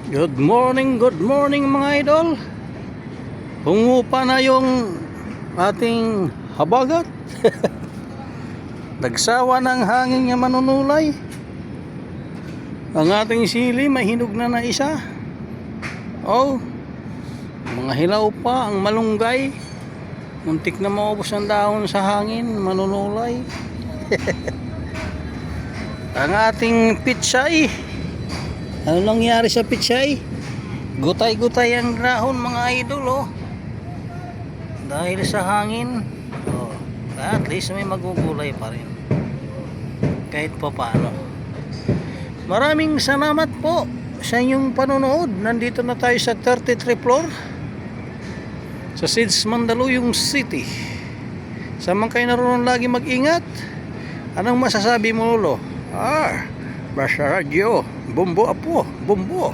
Good morning mga idol. Humupa na yung ating habagat. Nagsawa ng hangin nga manunulay. Ang ating sili mahinog na isa. Oh, mga hilaw pa ang malunggay. Muntik na maubos ang dahon sa hangin, manunulay. Ang ating pitsay, ano nangyari sa pitsay? Gutay-gutay ang dahon mga idol, oh. Dahil sa hangin. Oh, at least may magugulay pa rin. Kahit pa paano. Maraming salamat po sa inyong panonood. Nandito na tayo sa 33 floor sa SEEDS Mandaluyong City. Sa mga kayo naroon lagi mag-ingat. Anong masasabi mo, Lolo? Basta radyo, bumbo apo, bumbo.